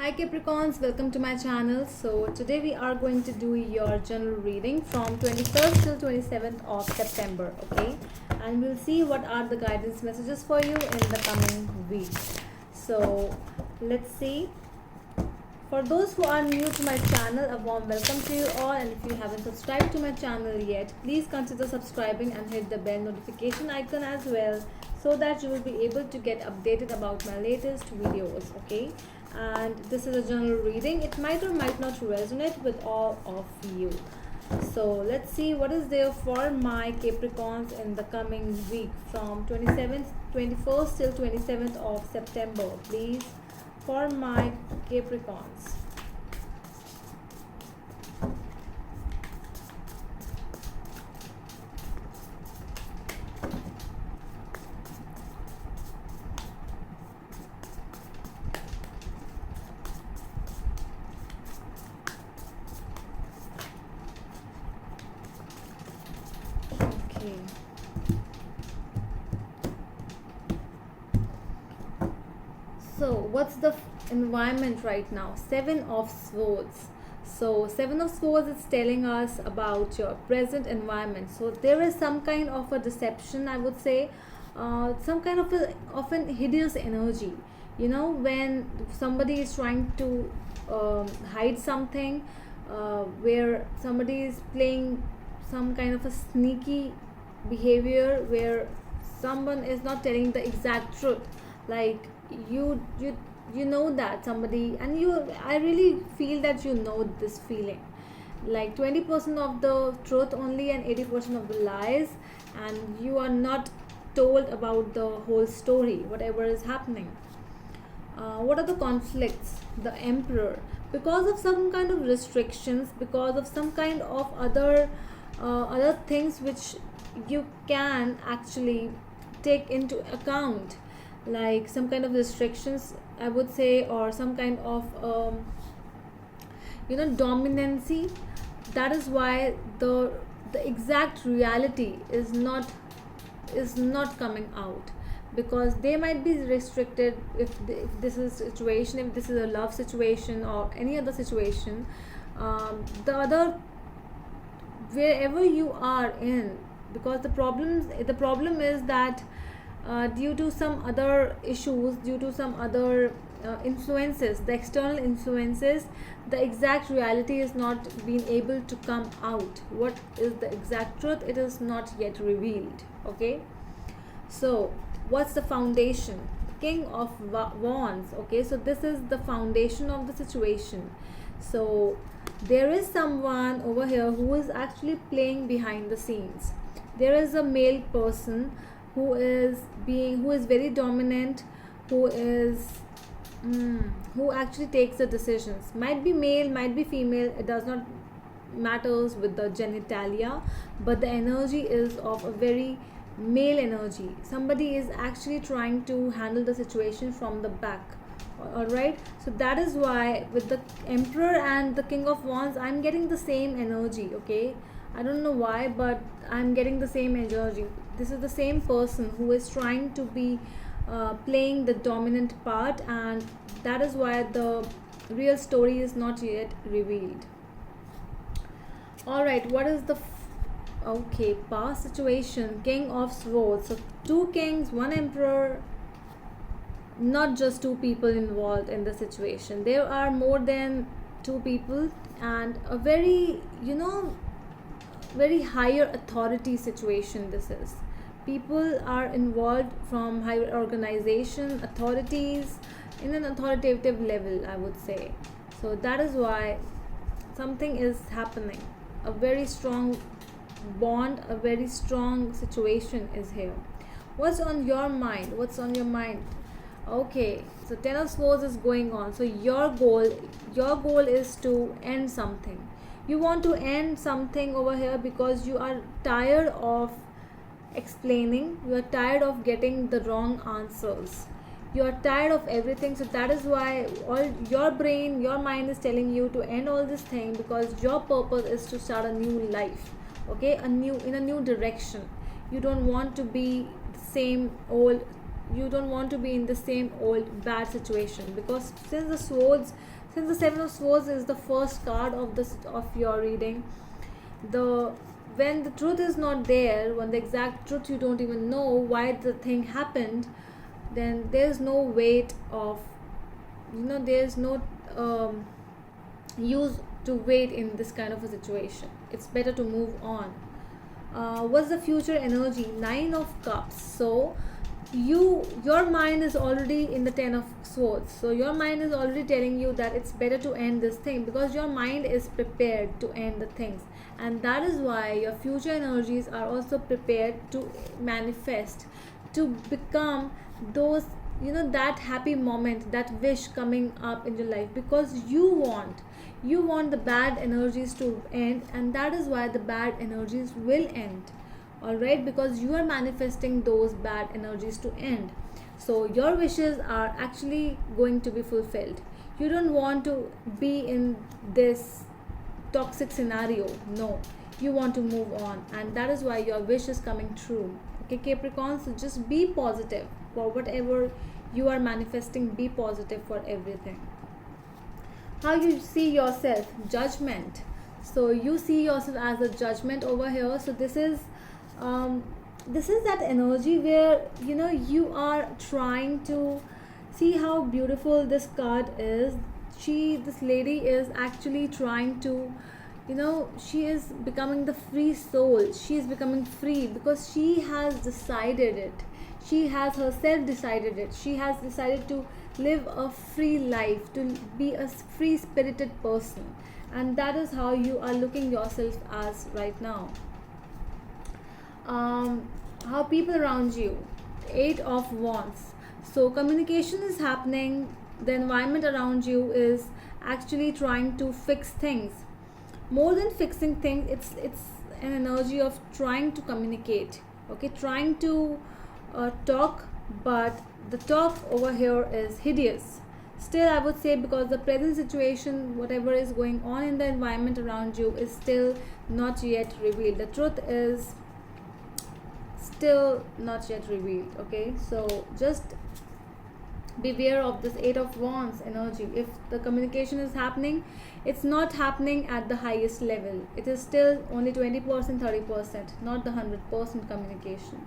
Hi Capricorns, welcome to my channel. So today we are going to do your general reading from 21st till 27th of September, okay? And we'll see what are the guidance messages for you in the coming week. So let's see. For those who are new to my channel, a warm welcome to you all, and if you haven't subscribed to my channel yet, please consider subscribing and hit the bell notification icon as well, so that you will be able to get updated about my latest videos, okay? And this is a general reading. It might or might not resonate with all of you. So let's see what is there for my Capricorns in the coming week from 21st till 27th of September, please, for my Capricorns. Okay. So what's the environment right now? Seven of Swords. So Seven of Swords is telling us about your present environment. So there is some kind of a deception, I would say, some kind of a often hideous energy. You know, when somebody is trying to hide something, where somebody is playing some kind of a sneaky behavior, where someone is not telling the exact truth, like you know that somebody, and I really feel that you know this feeling, like 20% of the truth only and 80% of the lies, and you are not told about the whole story, whatever is happening. What are the conflicts? The Emperor, because of some kind of restrictions, because of some kind of other things which you can actually take into account, like some kind of restrictions, I would say, or some kind of dominancy. That is why the exact reality is not coming out, because they might be restricted if this is a situation, if this is a love situation or any other situation, the other, wherever you are in, because the problem is that due to some other issues, due to some other influences, the external influences, the exact reality is not being able to come out. What is the exact truth? It is not yet revealed, okay? So what's the foundation? King of Wands, okay? So this is the foundation of the situation. So there is someone over here who is actually playing behind the scenes. There is a male person who is very dominant, who actually takes the decisions. Might be male, might be female, it does not matters with the genitalia, but the energy is of a very male energy. Somebody is actually trying to handle the situation from the back. All right, so that is why with the Emperor and the King of Wands, I'm getting the same energy, okay? I don't know why, but I'm getting the same energy. This is the same person who is trying to be playing the dominant part, and that is why the real story is not yet revealed. All right, what is the okay, past situation? King of Swords. So two kings, one emperor. Not just two people involved in the situation. There are more than two people, and a very very higher authority situation this is. People are involved from higher organization, authorities, in an authoritative level, I would say. So that is why something is happening. A very strong bond, a very strong situation is here. What's on your mind? What's on your mind? Okay, so Ten of Swords is going on. So your goal is to end something. You want to end something over here because you are tired of explaining, you are tired of getting the wrong answers, you are tired of everything. So that is why all your brain, your mind is telling you to end all this thing, because your purpose is to start a new life, okay, in a new direction. You don't want to be the same old, you don't want to be in the same old bad situation, because since the swords Since the Seven of Swords is the first card of your reading, the when the truth is not there, when the exact truth you don't even know why the thing happened, then there's no weight of, there's no use to wait in this kind of a situation. It's better to move on. What's the future energy? Nine of Cups. So your mind is already in the Ten of Swords, so your mind is already telling you that it's better to end this thing, because your mind is prepared to end the things, and that is why your future energies are also prepared to manifest, to become those, that happy moment, that wish coming up in your life, because you want the bad energies to end, and that is why the bad energies will end. All right, because you are manifesting those bad energies to end, so your wishes are actually going to be fulfilled. You don't want to be in this toxic scenario. No, you want to move on, and that is why your wish is coming true. Okay, Capricorn, so just be positive for whatever you are manifesting. Be positive for everything. How you see yourself? Judgment. So you see yourself as a judgment over here. So this is that energy where you are trying to see how beautiful this card is. This lady is actually trying to, she is becoming the free soul. She is becoming free because she has decided it. She has herself decided it. She has decided to live a free life, to be a free spirited person, and that is how you are looking yourself as right now. How people around you? Eight of Wands. So communication is happening. The environment around you is actually trying to fix things. More than fixing things, it's an energy of trying to communicate. Okay, trying to talk, but the talk over here is hideous. Still, I would say, because the present situation, whatever is going on in the environment around you, is still not yet revealed. The truth is still not yet revealed. Okay, so just beware of this Eight of Wands energy. If the communication is happening, it's not happening at the highest level. It is still only 20%, 30%, not the 100% communication.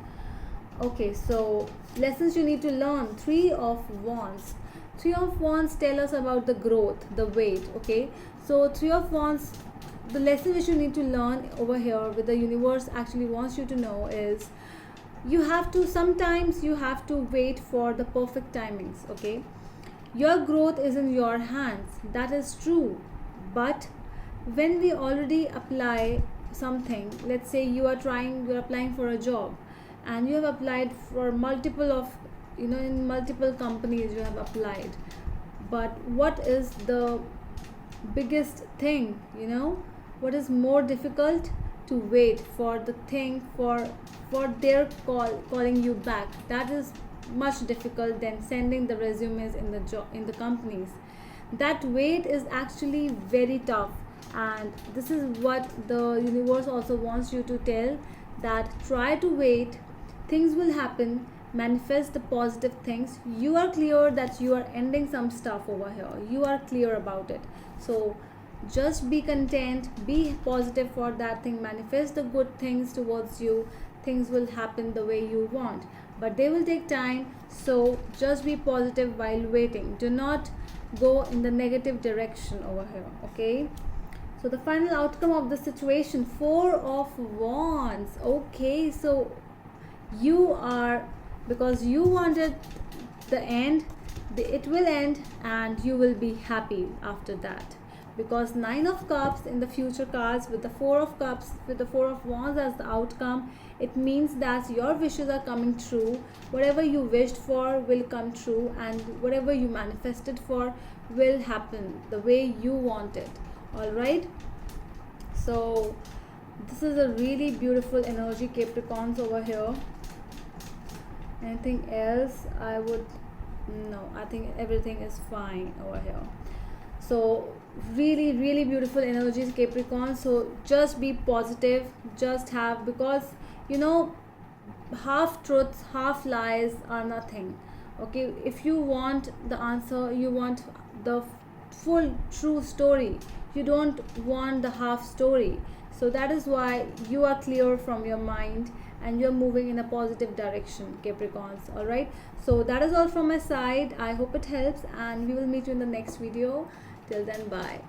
Okay, so lessons you need to learn. Three of Wands. Three of Wands tell us about the growth, the weight. Okay, so Three of Wands, the lesson which you need to learn over here, with the universe actually wants you to know, is sometimes you have to wait for the perfect timings. Okay, your growth is in your hands, that is true, but when we already apply something, let's say you're applying for a job, and you have applied for multiple of, in multiple companies you have applied, but what is the biggest thing, what is more difficult? To wait for the thing, for their calling you back. That is much difficult than sending the resumes in the companies. That wait is actually very tough, and this is what the universe also wants you to tell, that try to wait. Things will happen. Manifest the positive things. You are clear that you are ending some stuff over here. You are clear about it. So just be content, be positive for that thing, manifest the good things towards you. Things will happen the way you want, but they will take time. So just be positive while waiting. Do not go in the negative direction over here. Okay, so the final outcome of the situation, Four of Wands. Okay, so you are, because you wanted the end, it will end, and you will be happy after that, because Nine of Cups in the future cards, with the Four of Cups, with the Four of Wands as the outcome, it means that your wishes are coming true. Whatever you wished for will come true, and whatever you manifested for will happen the way you want it. All right, so this is a really beautiful energy, Capricorns, over here. Anything else? No, I think everything is fine over here. So really, really beautiful energies, Capricorn. So just be positive. Just have, because half truths, half lies are nothing. Okay, if you want the answer, you want the full true story. You don't want the half story. So that is why you are clear from your mind and you're moving in a positive direction, Capricorns. All right, so that is all from my side. I hope it helps, and we will meet you in the next video. Till then, bye.